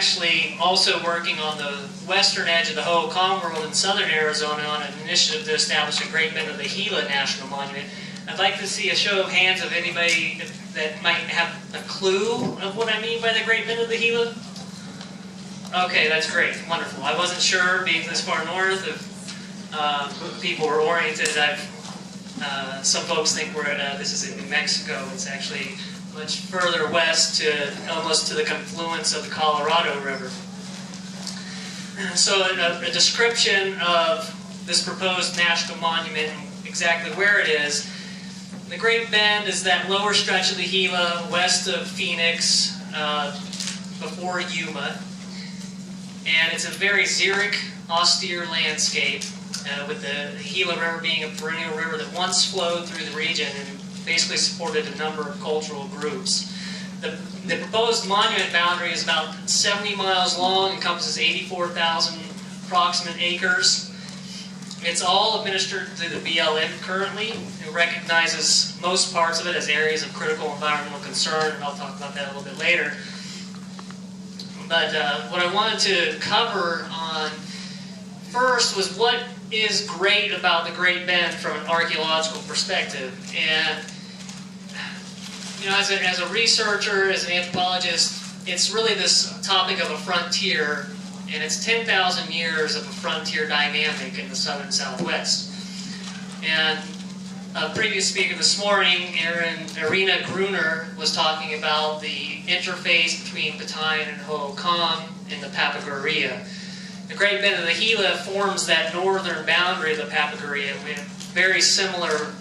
actually also working on the western edge of the Hohokam world in southern Arizona on an initiative to establish a Great Bend of the Gila National Monument. I'd like to see a show of hands of anybody that might have a clue of what I mean by the Great Bend of the Gila. Okay, that's great, wonderful. I wasn't sure, being this far north, if people were oriented. Some folks think this is in New Mexico. It's actually much further west, to almost to the confluence of the Colorado River. So a description of this proposed national monument and exactly where it is. The Great Bend is that lower stretch of the Gila west of Phoenix, before Yuma. And it's a very xeric, austere landscape, with the Gila River being a perennial river that once flowed through the region and basically supported a number of cultural groups. The proposed monument boundary is about 70 miles long, encompasses 84,000 approximate acres. It's all administered through the BLM currently. It recognizes most parts of it as areas of critical environmental concern, and I'll talk about that a little bit later. But what I wanted to cover on first was what is great about the Great Bend from an archaeological perspective. And you know, as a researcher, as an anthropologist, it's really this topic of a frontier, and it's 10,000 years of a frontier dynamic in the southern Southwest. And a previous speaker this morning, Irina Gruner, was talking about the interface between Patayan and Hohokam in the Papagoria. The Great Bend of the Gila forms that northern boundary of the Papagoria. We have very similar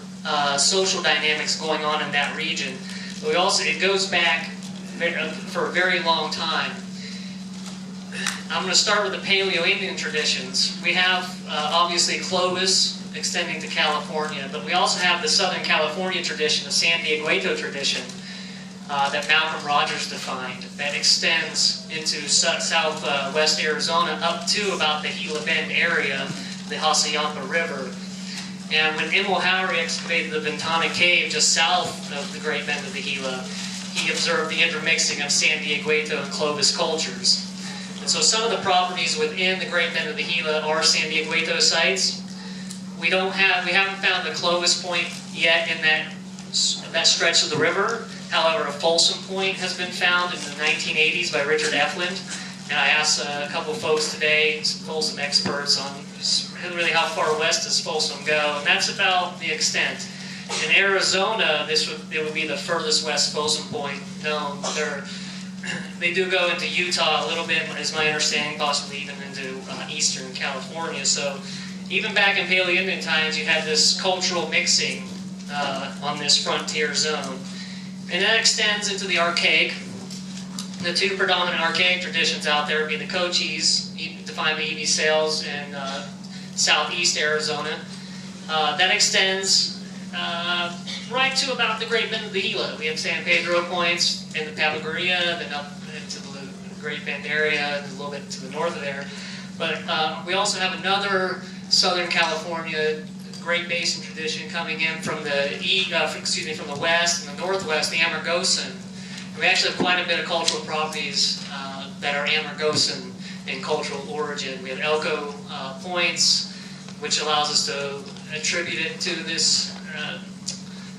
social dynamics going on in that region. But it goes back for a very long time. I'm going to start with the Paleo-Indian traditions. We have obviously Clovis extending to California, but we also have the Southern California tradition, the San Dieguito tradition, that Malcolm Rogers defined, that extends into southwest Arizona up to about the Gila Bend area, the Hassayampa River. And when Emil Howry excavated the Ventana Cave just south of the Great Bend of the Gila, he observed the intermixing of San Dieguito and Clovis cultures. And so some of the properties within the Great Bend of the Gila are San Dieguito sites. We haven't found the Clovis Point yet in that stretch of the river. However, a Folsom Point has been found in the 1980s by Richard Efland. And I asked a couple of folks today, some Folsom experts, on really how far west does Folsom go, and that's about the extent. In Arizona, it would be the furthest west Folsom Point known. They do go into Utah a little bit, is my understanding, possibly even into eastern California. So even back in Paleo-Indian times, you had this cultural mixing on this frontier zone. And that extends into the Archaic. The two predominant Archaic traditions out there being the Cochise, defined by E.B. Sales in southeast Arizona. That extends right to about the Great Bend of the Gila. We have San Pedro points in the Papagoria, then up into the Great Bend area, and a little bit to the north of there. But we also have another Southern California Great Basin tradition coming in from from the west and the northwest, the Amargosan. We actually have quite a bit of cultural properties that are Amargosan in cultural origin. We have Elko points, which allows us to attribute it to this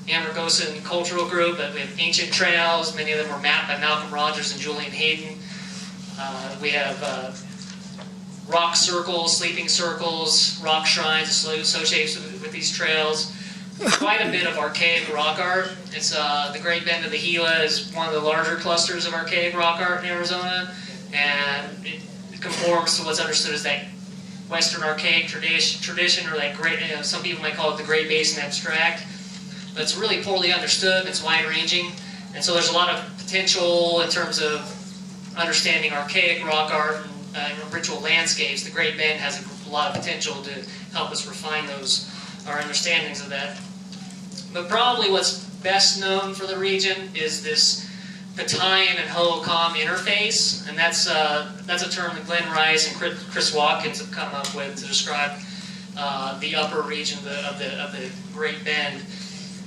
Amargosan cultural group. But we have ancient trails. Many of them were mapped by Malcolm Rogers and Julian Hayden. We have rock circles, sleeping circles, rock shrines associated with these trails. Quite a bit of archaic rock art. It's the Great Bend of the Gila is one of the larger clusters of archaic rock art in Arizona, and it conforms to what's understood as that Western archaic tradition, or that great. Some people might call it the Great Basin abstract, but it's really poorly understood. It's wide-ranging, and so there's a lot of potential in terms of understanding archaic rock art and ritual landscapes. The Great Bend has a lot of potential to help us refine our understandings of that. But probably what's best known for the region is this Patayan and Hohokam interface, and that's a term that Glenn Rice and Chris Watkins have come up with to describe the upper region of the Great Bend.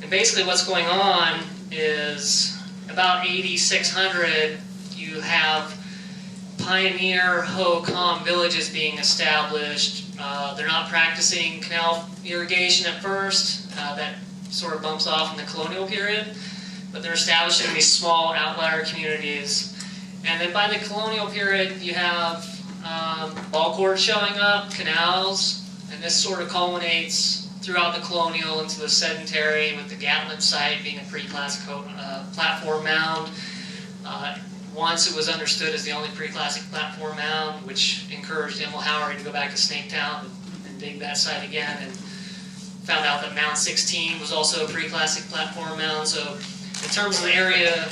And basically what's going on is about 8600, you have pioneer Hohokam villages being established. They're not practicing canal irrigation at first. That sort of bumps off in the colonial period. But they're establishing these small outlier communities. And then by the colonial period, you have ball courts showing up, canals, and this sort of culminates throughout the colonial into the sedentary, with the Gatlin site being a pre-classic platform mound. Once it was understood as the only pre-classic platform mound, which encouraged Emil Howard to go back to Snaketown and dig that site again, and found out that Mound 16 was also a pre-classic platform mound. So in terms of the area,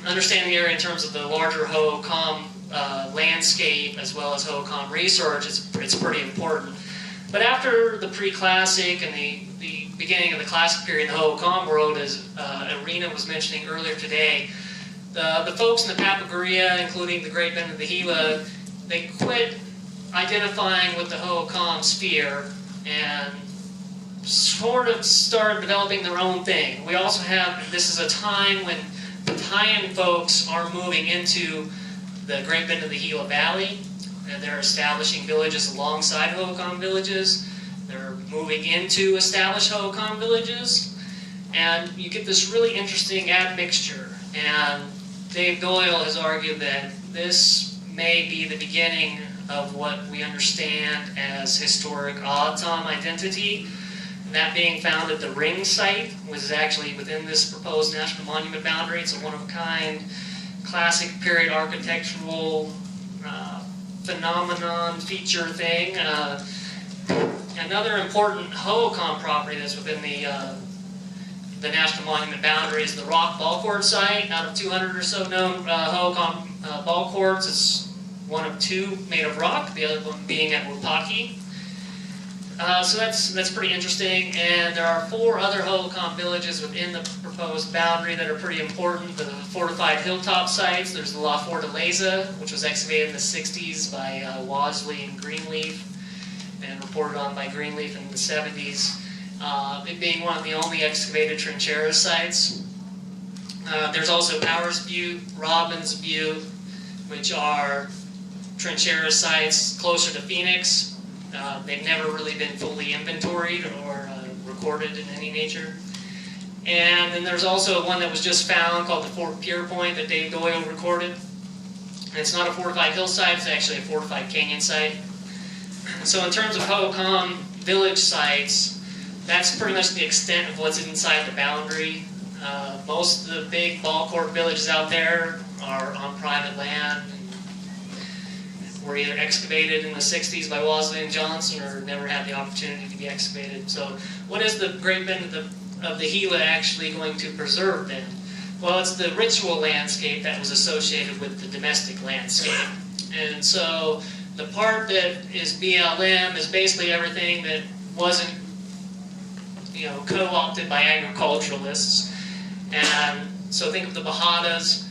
understanding the area in terms of the larger Hohokam landscape as well as Hohokam research, it's pretty important. But after the pre-classic and the beginning of the classic period in the Hohokam world, as Irina was mentioning earlier today, the folks in the Papagoria, including the Great Bend of the Gila, they quit identifying with the Hohokam sphere and sort of started developing their own thing. We also have, this is a time when the Tayan folks are moving into the Great Bend of the Gila Valley, and they're establishing villages alongside Hohokam villages. They're moving into established Hohokam villages, and you get this really interesting admixture. And Dave Doyle has argued that this may be the beginning of what we understand as historic O'odham identity. And that being found at the Ring site, which is actually within this proposed national monument boundary. It's a one-of-a-kind, classic period architectural phenomenon feature thing. Another important Hohokam property that's within the national monument boundary is the Rock Ball Court site. Out of 200 or so known Hohokam ball courts, it's one of two made of rock, the other one being at Wapaki. So that's pretty interesting. And there are 4 other Hohokam villages within the proposed boundary that are pretty important. The fortified hilltop sites. There's the La Fortaleza, which was excavated in the 60s by Wasley and Greenleaf, and reported on by Greenleaf in the 70s. It being one of the only excavated trinchera sites. There's also Powers Butte, Robbins Butte, which are trinchera sites closer to Phoenix. They've never really been fully inventoried or recorded in any nature. And then there's also one that was just found called the Fort Pier Point that Dave Doyle recorded. And it's not a fortified hill site, it's actually a fortified canyon site. So in terms of Hohokam village sites, that's pretty much the extent of what's inside the boundary. Most of the big ball court villages out there are on private land, were either excavated in the 60s by Wasley and Johnson or never had the opportunity to be excavated. So what is the Great Bend of the Gila actually going to preserve then? Well, it's the ritual landscape that was associated with the domestic landscape. And so the part that is BLM is basically everything that wasn't, co-opted by agriculturalists. And so think of the Bajadas,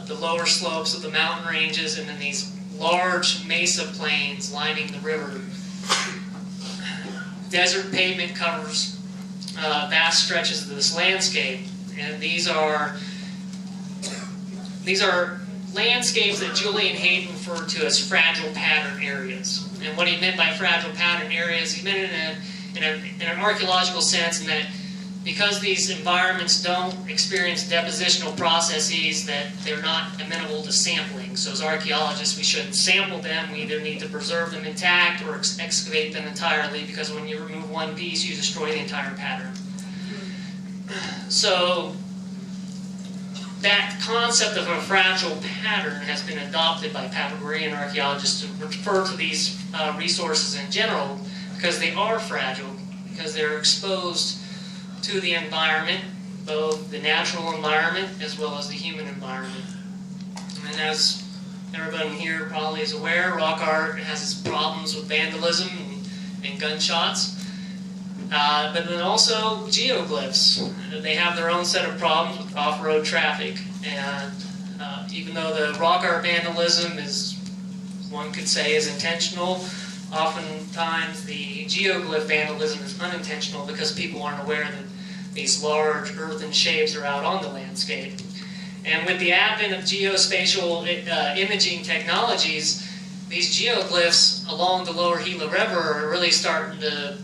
the lower slopes of the mountain ranges, and then these large mesa plains lining the river. Desert pavement covers vast stretches of this landscape, and these are landscapes that Julian Hayden referred to as fragile pattern areas. And what he meant by fragile pattern areas, he meant it in an archaeological sense, in that because these environments don't experience depositional processes, that they're not amenable to sampling. So as archaeologists, we shouldn't sample them. We either need to preserve them intact or excavate them entirely, because when you remove one piece, you destroy the entire pattern. So that concept of a fragile pattern has been adopted by Papagorian archaeologists to refer to these resources in general, because they are fragile, because they're exposed to the environment, both the natural environment as well as the human environment. And as everyone here probably is aware, rock art has its problems with vandalism and gunshots. But then also geoglyphs. They have their own set of problems with off-road traffic. And even though the rock art vandalism is, one could say, is intentional, oftentimes the geoglyph vandalism is unintentional because people aren't aware that these large earthen shapes are out on the landscape. And with the advent of geospatial imaging technologies, these geoglyphs along the lower Gila River are really starting to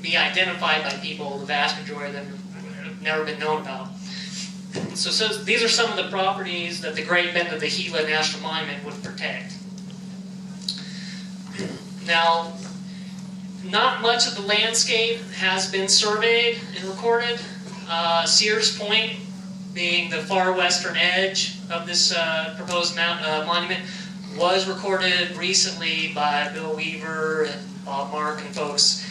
be identified by people. The vast majority of them have never been known about. So these are some of the properties that the Great Bend of the Gila National Monument would protect. Now, not much of the landscape has been surveyed and recorded. Sears Point, being the far western edge of this proposed monument, was recorded recently by Bill Weaver and Bob Mark and folks.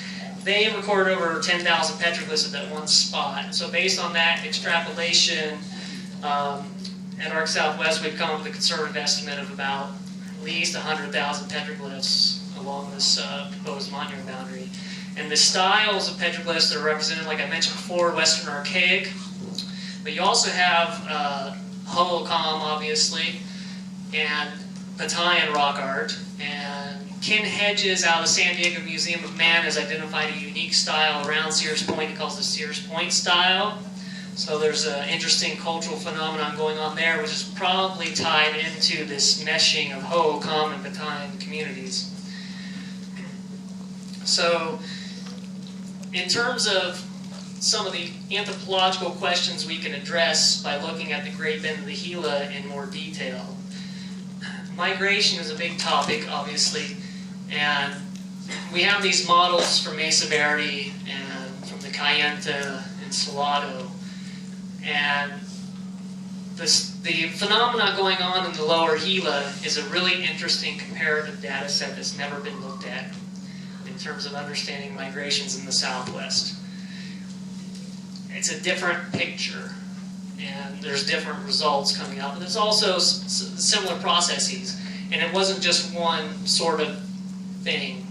They recorded over 10,000 petroglyphs at that one spot. So based on that extrapolation, at Arc Southwest, we've come up with a conservative estimate of about at least 100,000 petroglyphs along this proposed monument boundary. And the styles of petroglyphs that are represented, like I mentioned before, Western Archaic, but you also have Hohokam, obviously, and Archaic Rock Art, and Ken Hedges out of the San Diego Museum of Man has identified a unique style around Sears Point. He calls it the Sears Point style. So there's an interesting cultural phenomenon going on there, which is probably tied into this meshing of Hohokam and Battalion communities. So in terms of some of the anthropological questions we can address by looking at the Great Bend of the Gila in more detail. Migration is a big topic, obviously, and we have these models from Mesa Verde and from the Kayenta and Salado, and the phenomena going on in the lower Gila is a really interesting comparative data set that's never been looked at in terms of understanding migrations in the Southwest. It's a different picture, and there's different results coming out, but there's also similar processes, and it wasn't just one sort of thing.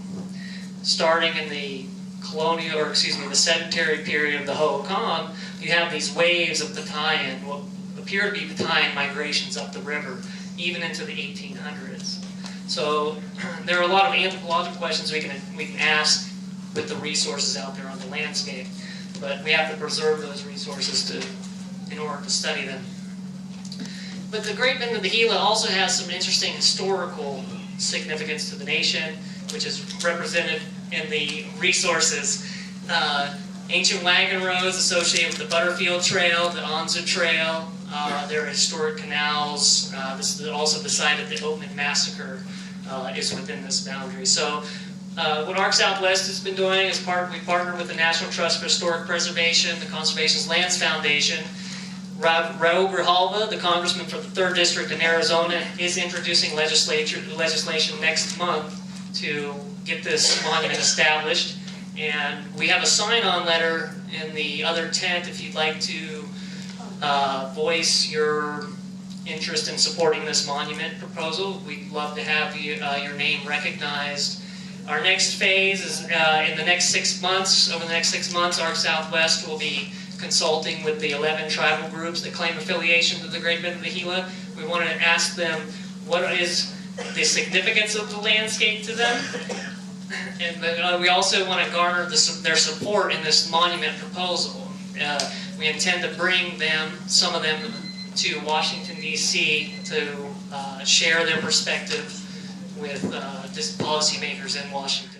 Starting in the colonial, or excuse me, the sedentary period of the Hohokam, you have these waves of Battalion, what appear to be Battalion migrations up the river, even into the 1800s. So there are a lot of anthropological questions we can ask with the resources out there on the landscape, but we have to preserve those resources in order to study them. But the Great Bend of the Gila also has some interesting historical significance to the nation, which is represented in the resources. Ancient wagon roads associated with the Butterfield Trail, the Anza Trail. There are historic canals. This is also the site of the Oatman Massacre is within this boundary. So what Arc Southwest has been doing is we partnered with the National Trust for Historic Preservation, the Conservation Lands Foundation. Raul Grijalva, the congressman for the 3rd District in Arizona, is introducing legislation next month to get this monument established. And we have a sign-on letter in the other tent if you'd like to voice your interest in supporting this monument proposal. We'd love to have your name recognized. Our next phase is in the next 6 months. Over the next 6 months, Arc Southwest will be consulting with the 11 tribal groups that claim affiliation to the Great Bend of the Gila. We want to ask them what is the significance of the landscape to them. And we also want to garner their support in this monument proposal. We intend to bring some of them, to Washington, D.C. to share their perspective with policymakers in Washington.